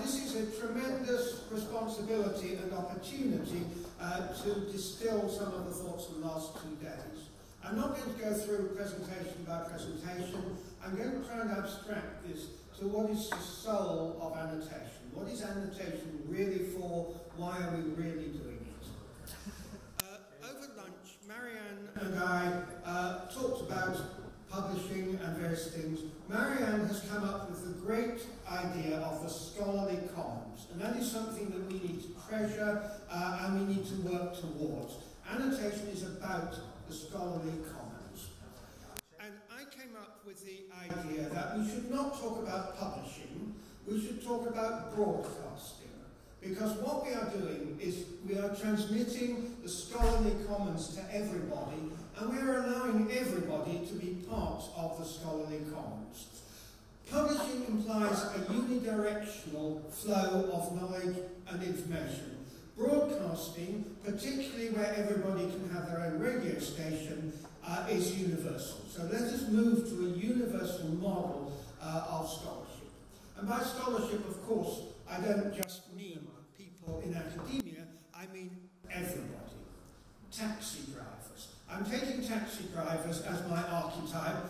this is a tremendous responsibility and opportunity to distill some of the thoughts of the last 2 days. I'm not going to go through presentation by presentation. I'm going to try and abstract this to what is the soul of annotation. What is annotation really for? Why are we really doing it? Over lunch, Marianne and I talked about publishing and various things. Marianne has come up with the great idea of the scholarly commons, and that is something that we need to treasure and we need to work towards. Annotation is about the scholarly commons. And I came up with the idea that we should not talk about publishing, we should talk about broadcasting. Because what we are doing is we are transmitting the scholarly commons to everybody, and we are allowing everybody to be part of the scholarly commons. Publishing implies a unidirectional flow of knowledge and information. Broadcasting, particularly where everybody can have their own radio station, is universal. So let us move to a universal model of scholarship. And by scholarship, of course, I don't just mean people in academia, I mean everybody. Taxi drivers. I'm taking taxi drivers as my archetype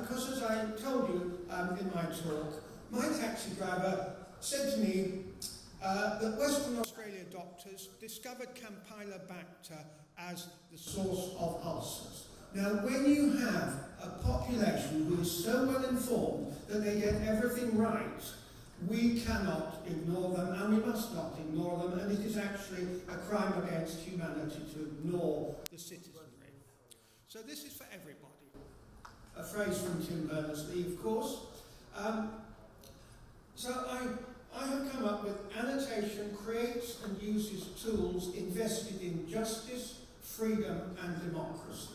because, as I told you in my talk, my taxi driver said to me that Western Australia doctors discovered Campylobacter as the source of ulcers. Now, when you have a population who is so well informed that they get everything right, we cannot ignore them, and we must not ignore them, and it is actually a crime against humanity to ignore the citizenry. So this is for everybody. A phrase from Tim Berners-Lee, of course. So I have come up with annotation creates and uses tools invested in justice, freedom, and democracy.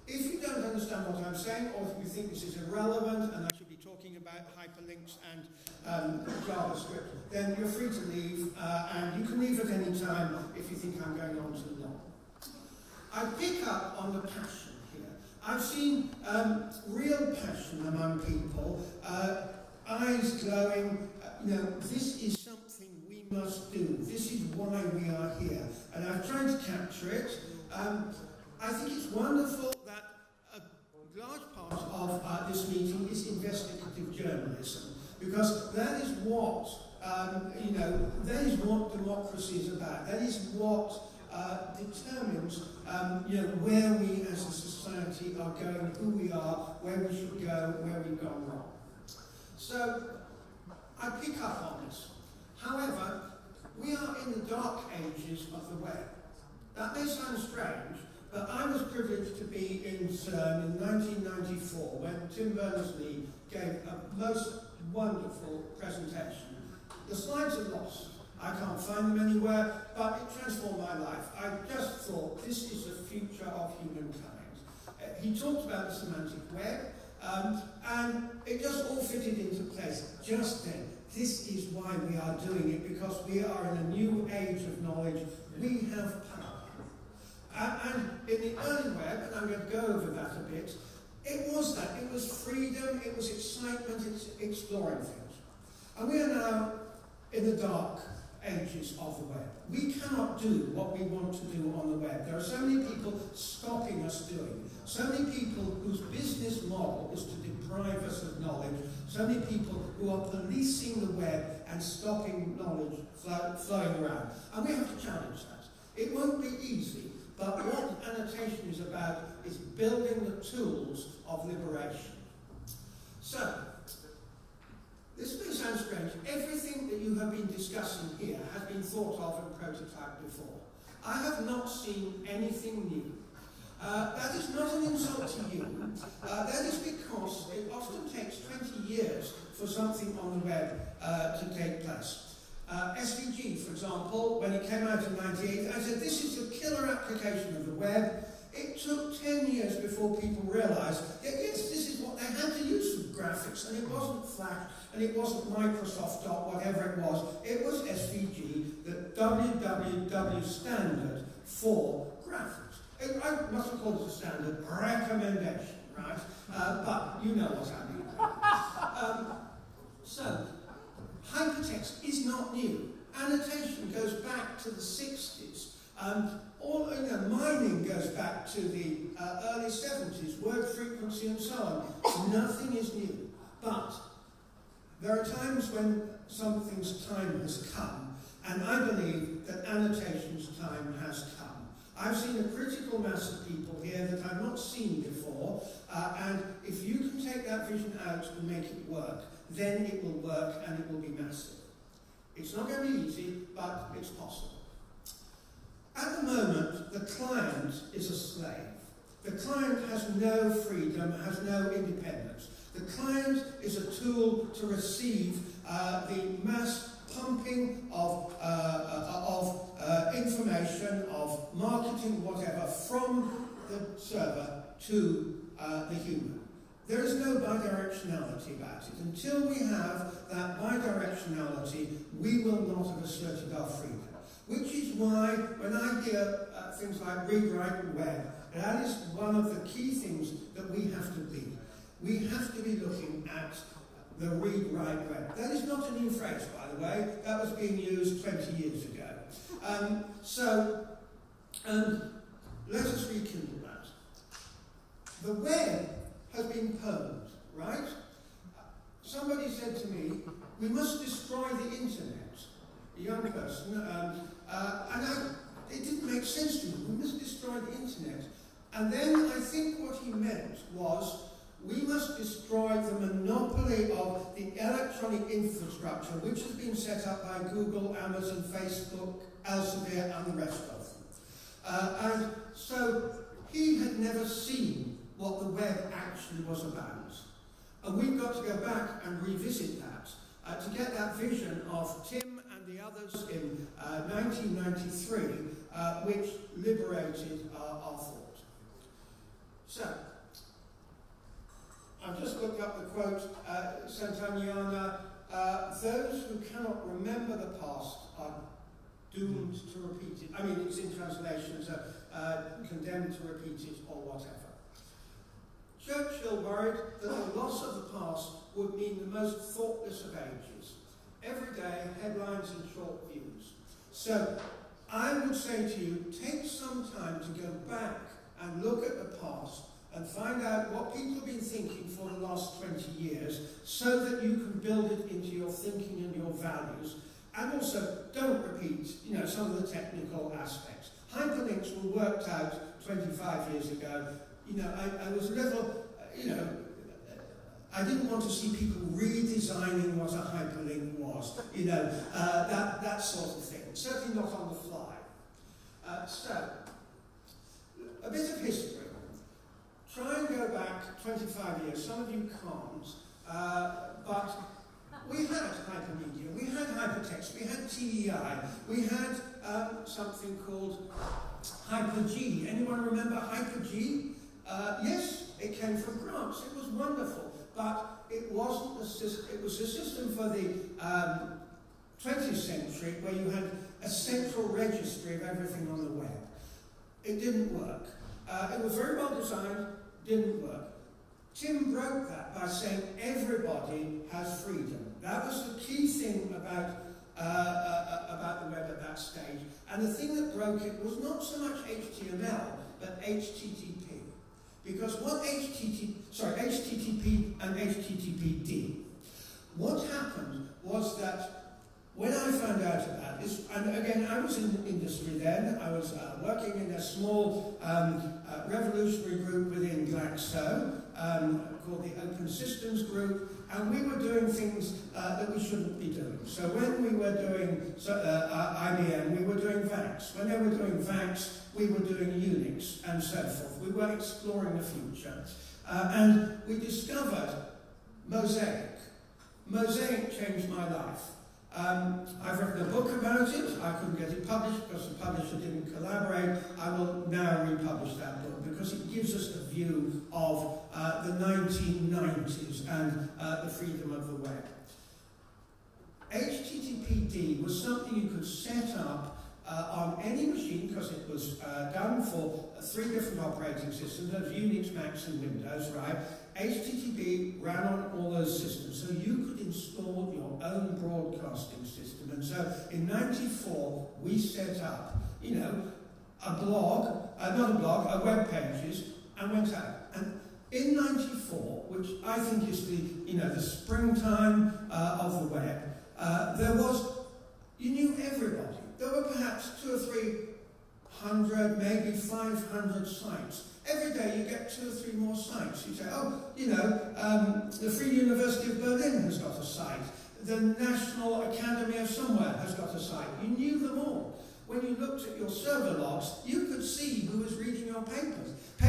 If you don't understand what I'm saying, or if you think this is irrelevant and I should be talking about hyperlinks and JavaScript, then you're free to leave, and you can leave at any time if you think I'm going on too long. I pick up on the passion here. I've seen real passion among people, eyes glowing. This is something we must do. This is why we are here. And I've tried to capture it. I think it's wonderful that a large part of this meeting is investigative journalism, because that is what that is what democracy is about. That is what determines where we as a society are going, who we are, where we should go, where we've gone wrong. So I pick up on this. However, we are in the dark ages of the web. That may sound strange, but I was privileged to be in CERN in 1994 when Tim Berners-Lee gave a most wonderful presentation. The slides are lost. I can't find them anywhere, but it transformed my life. I just thought, this is the future of humankind. He talked about the semantic web, and it just all fitted into place just then. This is why we are doing it, because we are in a new age of knowledge. We have power. And in the early web, and I'm going to go over that a bit, it was that. It was freedom, it was excitement, it's exploring things. And we are now in the dark ages of the web. We cannot do what we want to do on the web. There are so many people stopping us doing. So many people whose business model is to deprive us of knowledge. So many people who are policing the web and stopping knowledge flowing around. And we have to challenge that. It won't be easy, but what annotation is about is building the tools of liberation. So, this may sound strange. Everything that you have been discussing here has been thought of and prototyped before. I have not seen anything new. That is not an insult to you. That is because it often takes 20 years for something on the web to take place. SVG, for example, when it came out in '98, I said, this is the killer application of the web. It took 10 years before people realized that, yes, this is what they had to use for graphics, and it wasn't Flash, and it wasn't Microsoft Dot, whatever it was SVG, the www standard for graphics. I mustn't call it a standard, recommendation, right? But you know what I mean. So, Hypertext is not new. Annotation goes back to the 60s. Mining goes back to the early 70s, word frequency and so on. Nothing is new. But there are times when something's time has come, and I believe that annotation's time has come. I've seen a critical mass of people here that I've not seen before, and if you can take that vision out and make it work, then it will work and it will be massive. It's not going to be easy, but it's possible. At the moment, the client is a slave. The client has no freedom, has no independence. The client is a tool to receive the mass pumping of information, of marketing, whatever, from the server to the human. There is no bidirectionality about it. Until we have that bidirectionality, we will not have asserted our freedom. Which is why, when I hear things like read, write, and web, that is one of the key things that we have to be. We have to be looking at the read, write, web. That is not a new phrase, by the way. That was being used 20 years ago. Let us rekindle that. The web has been pwned, right? Somebody said to me, we must destroy the internet. A young person, it didn't make sense to me. We must destroy the internet. And then I think what he meant was, we must destroy the monopoly of the electronic infrastructure which has been set up by Google, Amazon, Facebook, Elsevier, and the rest of them. And so he had never seen what the web actually was about. And we've got to go back and revisit that to get that vision of Tim and the others in 1993, which liberated our thought. So, I've just looked up the quote, Santayana, those who cannot remember the past are doomed to repeat it. I mean, it's in translations, condemned to repeat it or whatever. Churchill worried that the loss of the past would mean the most thoughtless of ages. Every day, headlines and short views. So, I would say to you, take some time to go back and look at the past and find out what people have been thinking for the last 20 years so that you can build it into your thinking and your values. And also, don't repeat, some of the technical aspects. Hyperlinks were worked out 25 years ago. I was a little, I didn't want to see people redesigning what a hyperlink was, that sort of thing. Certainly not on the fly. So, a bit of history. Try and go back 25 years. Some of you can't, but we had hypermedia, we had hypertext, we had TEI, we had something called Hyper-G. Anyone remember Hyper-G? Yes, it came from France. It was wonderful, but it wasn't a system. It was a system for the 20th century where you had a central registry of everything on the web. It didn't work. It was very well designed, didn't work. Tim broke that by saying everybody has freedom. That was the key thing about the web at that stage. And the thing that broke it was not so much HTML, but HTTP. Because what HTTP and HTTP did, what happened was that when I found out about this, and again, I was in the industry then, I was working in a small revolutionary group within Glaxo, called the Open Systems Group, and we were doing things that we shouldn't be doing. So when we were doing IBM, we were doing VAX. When they were doing VAX, we were doing Unix, and so forth. We were exploring the future. And we discovered Mosaic. Mosaic changed my life. I've written a book about it. I couldn't get it published because the publisher didn't collaborate. I will now republish that book because it gives us a view of the 1990s and the freedom of the web. HTTPD was something you could set up on any machine because it was done for 3 different operating systems. There's Unix, Macs, and Windows, right? HTTP ran on all those systems, so you could install your own broadcast in '94 we set up, a blog, a web pages, and went out. And in '94, which I think is the springtime of the web, there was, you knew everybody. There were perhaps 200 or 300, maybe 500 sites. Every day you get 2 or 3 more sites. You say, the Free University of Berlin has got a site. The National Academy of somewhere has got a site. You knew them all. When you looked at your server logs, you could see who was reading your pages. I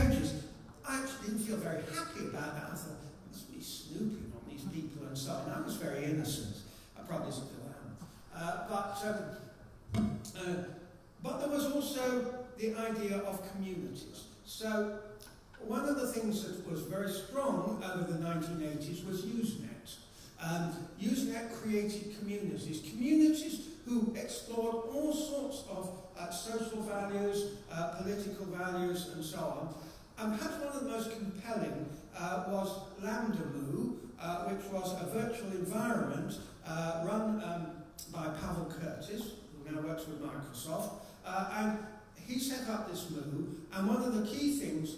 actually didn't feel very happy about that. I thought, I must be snooping on these people and so on. I was very innocent. I probably still am. But there was also the idea of communities. So one of the things that was very strong over the 1980s was Usenet. Usenet created communities who explored all sorts of social values, political values, and so on. And perhaps one of the most compelling was Lambda-Moo, which was a virtual environment run by Pavel Curtis, who now works with Microsoft, and he set up this Moo, and one of the key things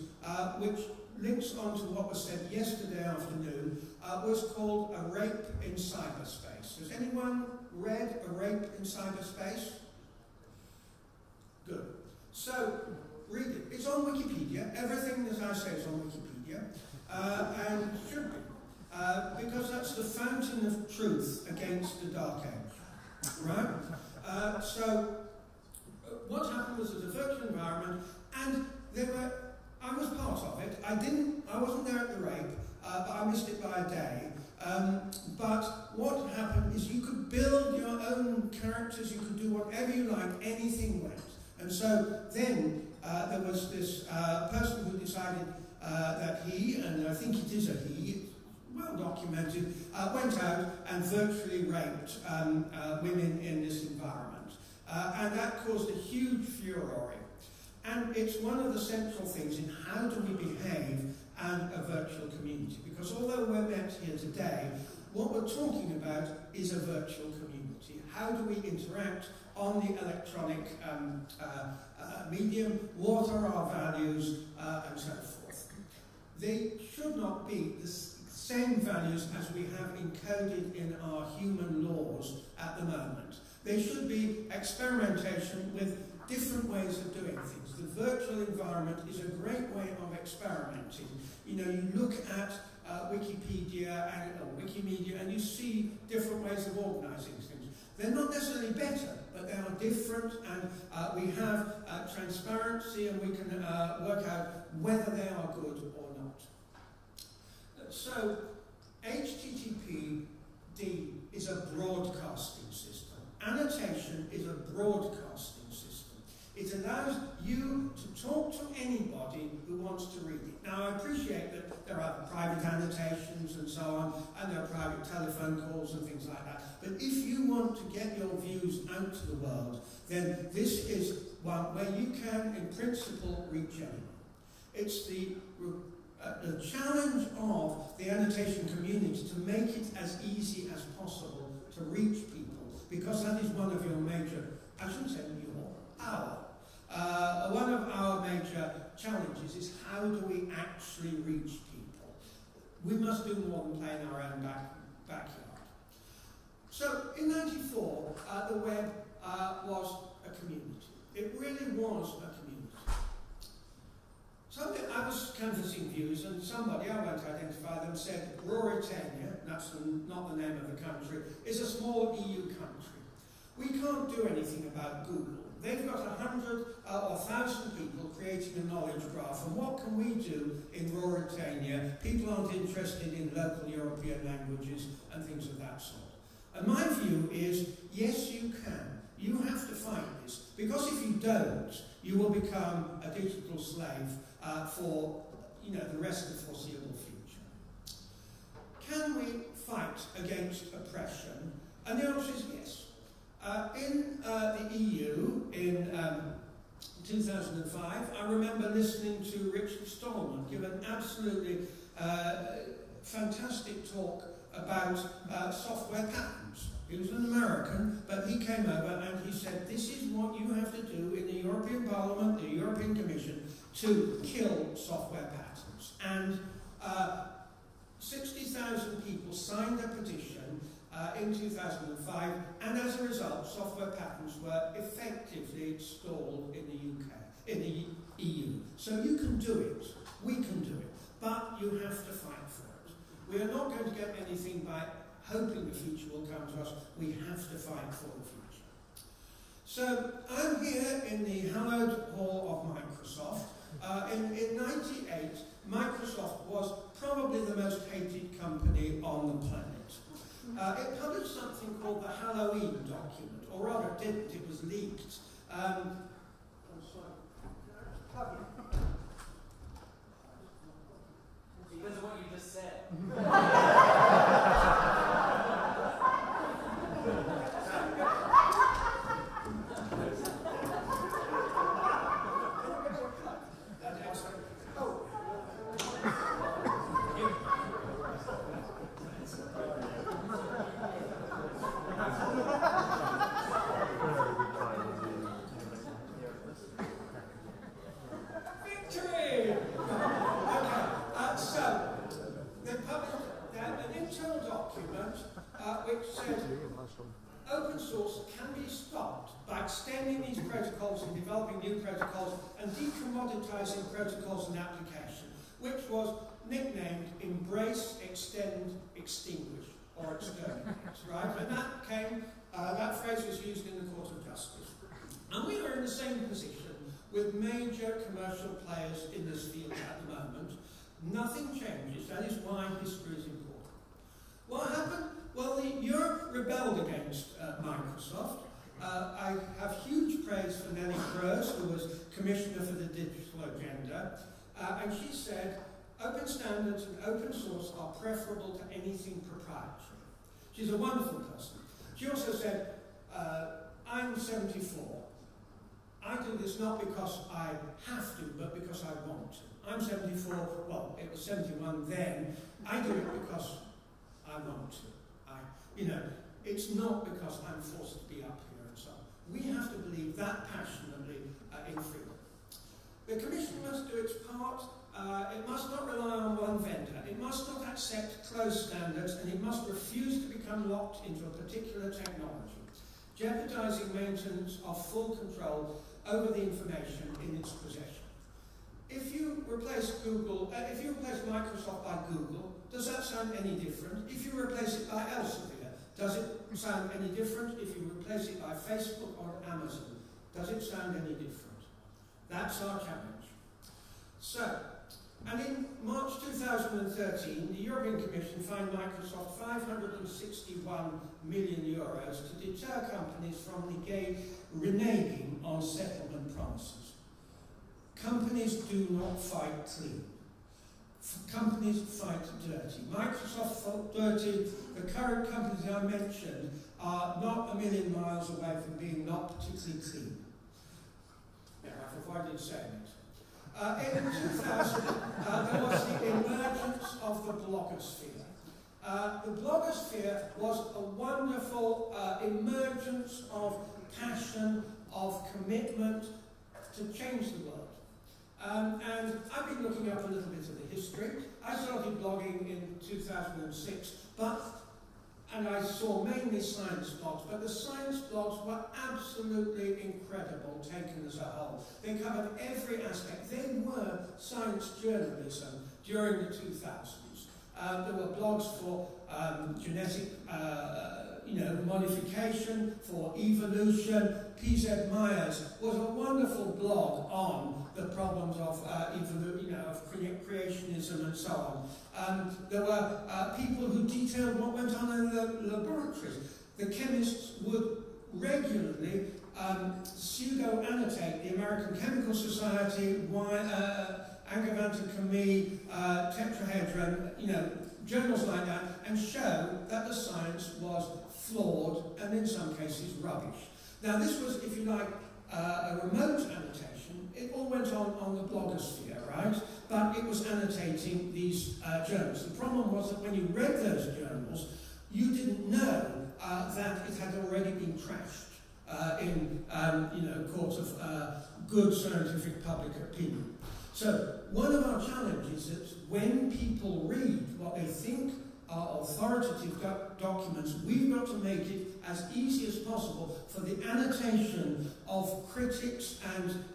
which links on to what was said yesterday afternoon was called a rape in cyberspace. Has anyone read A Rape in Cyberspace? Good. So, read it. It's on Wikipedia. Everything that I say is on Wikipedia, and should be, because that's the fountain of truth against the Dark Age. Right? So, what happened was it was a virtual environment, and I was part of it. I wasn't there at the rape, but I missed it by a day. But what happened is you could build your own characters, you could do whatever you like, anything went. And so then there was this person who decided that he, and I think it is a he, well documented, went out and virtually raped women in this environment. And that caused a huge furore. And it's one of the central things in how do we behave as a virtual community. Because although we're met here today, what we're talking about is a virtual community. How do we interact on the electronic medium? What are our values? And so forth. They should not be the same values as we have encoded in our human laws at the moment. They should be experimentation with different ways of doing things. The virtual environment is a great way of experimenting. You look at Wikipedia or Wikimedia and you see different ways of organising things. They're not necessarily better, but they are different, and we have transparency, and we can work out whether they are good or not. So, HTTPD is a broadcasting system. Annotation is a broadcasting system. It allows you to talk to anybody who wants to read it. Now, I appreciate that there are private annotations and so on, and there are private telephone calls and things like that. But if you want to get your views out to the world, then this is one where you can, in principle, reach anyone. It's the challenge of the annotation community to make it as easy as possible to reach people, because that is one of your major, I shouldn't say one of our major challenges is how do we actually reach people? We must do more than play in our own backyard. So in '94, the web was a community. It really was a community. So I was canvassing views, and somebody, I won't identify them, said Mauritania, that's not the name of the country, is a small EU country. We can't do anything about Google. They've got 100 or 1,000 people creating a knowledge graph, and what can we do in Mauritania? People aren't interested in local European languages and things of that sort. And my view is, yes, you can. You have to fight this, because if you don't, you will become a digital slave for the rest of the foreseeable future. Can we fight against oppression? And the answer is yes. In the EU, in 2005, I remember listening to Richard Stallman give an absolutely fantastic talk about software patents. He was an American, but he came over and he said, this is what you have to do in the European Parliament, the European Commission, to kill software patents. And 60,000 people signed a petition in 2005, and as a result, software patents were effectively installed in the UK, in the EU. So you can do it, we can do it, but you have to fight for it. We are not going to get anything by hoping the future will come to us. We have to fight for the future. So I'm here in the hallowed hall of Microsoft. In 98, Microsoft was probably the most hated company on the planet. It published something called the Halloween document, or rather it didn't, it was leaked. Because of what you just said. Open source can be stopped by extending these protocols and developing new protocols and decommoditizing protocols and application, which was nicknamed Embrace, Extend, Extinguish, or Exterminate, right? And that phrase was used in the Court of Justice. And we are in the same position with major commercial players in this field at the moment. Nothing changes. That is why history is important. What happened? Well, Europe rebelled against Microsoft. I have huge praise for Nellie Kroes, who was Commissioner for the Digital Agenda, and she said, open standards and open source are preferable to anything proprietary. She's a wonderful person. She also said, I'm 74. I do this not because I have to, but because I want to. I'm 74, well, it was 71 then. I do it because I want to. It's not because I'm forced to be up here and so on. We have to believe that passionately in freedom. The Commission must do its part. It must not rely on one vendor. It must not accept closed standards, and it must refuse to become locked into a particular technology, jeopardizing maintenance of full control over the information in its possession. If you replace Microsoft by Google, does that sound any different? If you replace it by Elsevier, does it sound any different? If you replace it by Facebook or Amazon, does it sound any different? That's our challenge. So, and in March 2013, the European Commission fined Microsoft 561 million euros to deter companies from reneging on settlement promises. Companies do not fight clean. Companies fight dirty. Microsoft fought dirty. The current companies I mentioned are not a million miles away from being not particularly clean. Yeah, I've avoided saying it. In 2000, there was the emergence of the blogosphere. The blogosphere was a wonderful emergence of passion, of commitment to change the world. And I've been looking up a little bit of the history. I started blogging in 2006, and I saw mainly science blogs, but the science blogs were absolutely incredible taken as a whole. They covered every aspect. They were science journalism during the 2000s. There were blogs for genetic modification, for evolution. P.Z. Myers was a wonderful blog on the problems of creationism and so on. There were people who detailed what went on in the laboratories. The chemists would regularly pseudo-annotate the American Chemical Society, Angevin Chemie, Tetrahedron, journals like that, and show that the science was flawed and in some cases rubbish. Now this was, if you like, a remote annotation. It all went on the blogosphere, right? But it was annotating these journals. The problem was that when you read those journals, you didn't know that it had already been trashed. in court of good scientific public opinion. So one of our challenges is that when people read what they think are authoritative documents, we've got to make it as easy as possible for the annotation of critics and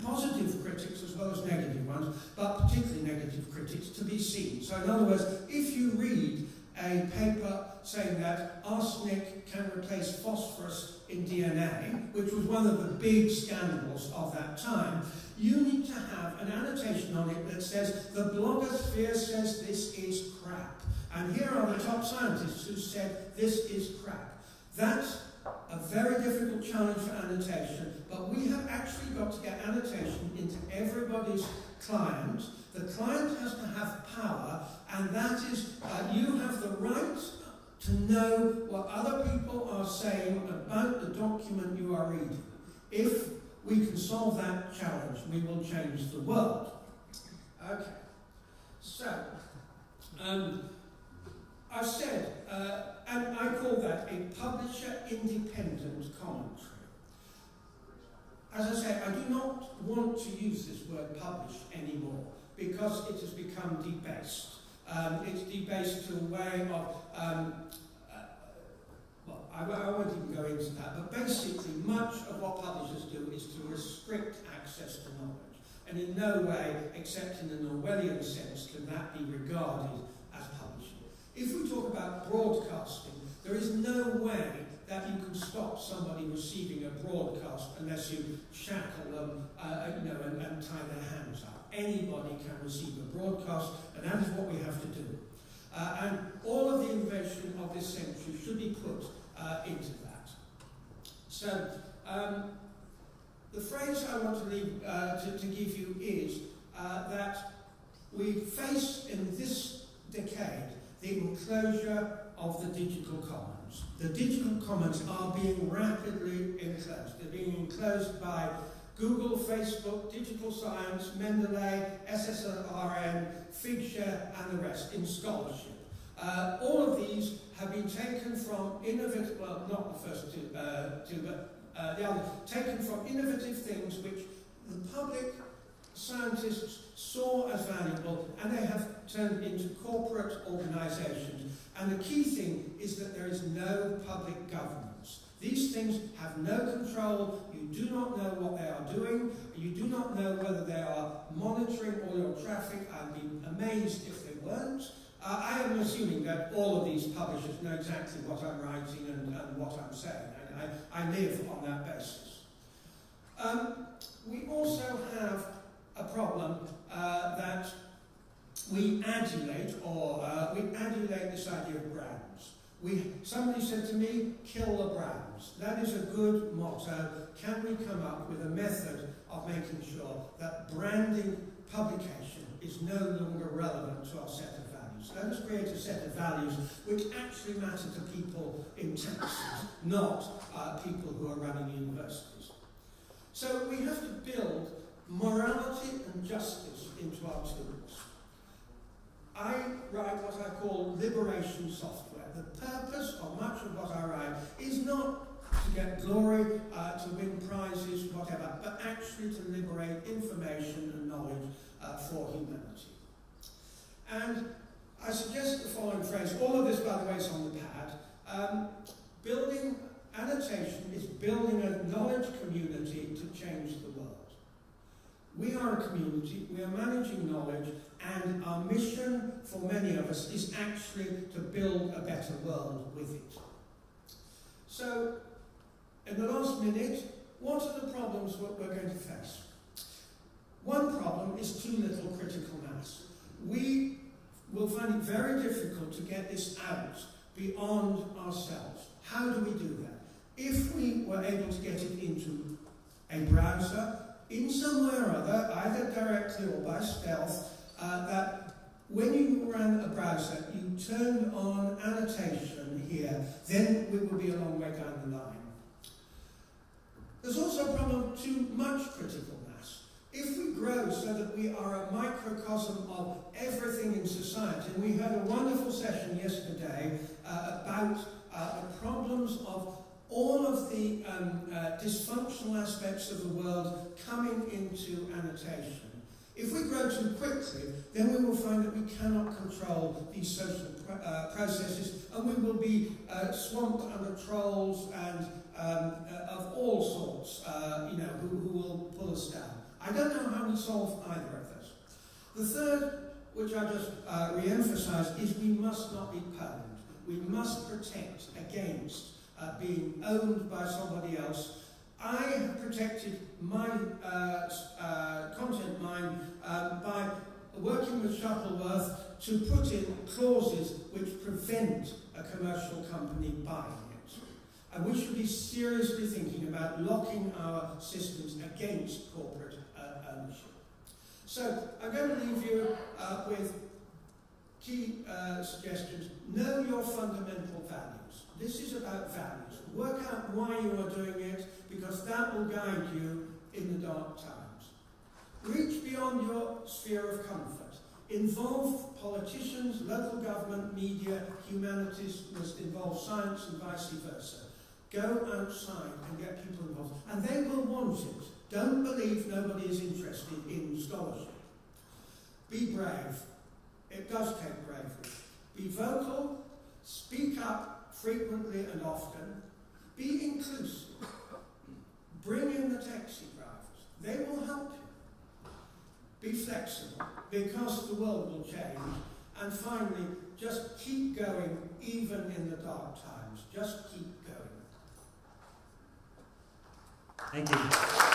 positive critics as well as negative ones, but particularly negative critics, to be seen. So in other words, if you read a paper saying that arsenic can replace phosphorus in DNA, which was one of the big scandals of that time, you need to have an annotation on it that says the blogosphere says this is crap. And here are the top scientists who said this is crap. That's a very difficult challenge for annotation, but we have actually got to get annotation into everybody's client. The client has to have power, and that is you have the right to know what other people are saying about the document you are reading. If we can solve that challenge, we will change the world. Okay, so I've said, and I call that a publisher-independent commentary. As I say, I do not want to use this word publish anymore because it has become debased. It's debased to a way of, well, I won't even go into that, but basically much of what publishers do is to restrict access to knowledge. And in no way, except in an Orwellian sense, can that be regarded as publishing. If we talk about broadcasting, there is no way that you can stop somebody receiving a broadcast unless you shackle them, and tie their hands up. Anybody can receive a broadcast, and that is what we have to do. And all of the innovation of this century should be put into that. So, the phrase I want to leave to give you is that we face in this decade the enclosure of the digital commons. The digital commons are being rapidly enclosed. They're being enclosed by Google, Facebook, Digital Science, Mendeley, SSRN, Figshare, and the rest in scholarship. All of these have been taken from innovative, well, not the first two, but the other, taken from innovative things which the public scientists saw as valuable, and they have turned into corporate organisations. And the key thing is that there is no public governance. These things have no control. You do not know what they are doing. You do not know whether they are monitoring all your traffic. I'd be amazed if they weren't. I am assuming that all of these publishers know exactly what I'm writing and what I'm saying. I live on that basis. We also have a problem that we adulate, this idea of brands. Somebody said to me, kill the brands. That is a good motto. Can we come up with a method of making sure that branding publication is no longer relevant to our set of values? Let us create a set of values which actually matter to people in Texas, not people who are running universities. So we have to build morality and justice into our tools. I write what I call liberation software. The purpose of much of what I write is not to get glory, to win prizes, whatever, but actually to liberate information and knowledge for humanity. And I suggest the following phrase. All of this, by the way, is on the pad. Building annotation is building a knowledge community to change the world. We are a community, we are managing knowledge, and our mission for many of us is actually to build a better world with it. So, in the last minute, what are the problems we're going to face? One problem is too little critical mass. We will find it very difficult to get this out beyond ourselves. How do we do that? If we were able to get it into a browser, in some way or other, either directly or by stealth, that when you ran a browser, you turned on annotation here, then we would be a long way down the line. There's also a problem of too much critical mass. If we grow so that we are a microcosm of everything in society, and we had a wonderful session yesterday about the problems of all of the dysfunctional aspects of the world coming into annotation. If we grow too quickly, then we will find that we cannot control these social processes, and we will be swamped under trolls and of all sorts, who will pull us down. I don't know how we solve either of those. The third, which I just re-emphasise, is we must not be pwned. We must protect against being owned by somebody else. I have protected my content mine by working with Shuttleworth to put in clauses which prevent a commercial company buying it. And we should be seriously thinking about locking our systems against corporate ownership. So I'm going to leave you with key suggestions. Know your fundamental values. This is about values. Work out why you are doing it, because that will guide you in the dark times. Reach beyond your sphere of comfort. Involve politicians, local government, media, humanities, must involve science and vice versa. Go outside and get people involved. And they will want it. Don't believe nobody is interested in scholarship. Be brave. It does take bravery. Be vocal. Speak up frequently and often. Be inclusive. Bring in the taxi drivers. They will help you. Be flexible, because the world will change. And finally, just keep going, even in the dark times. Just keep going. Thank you.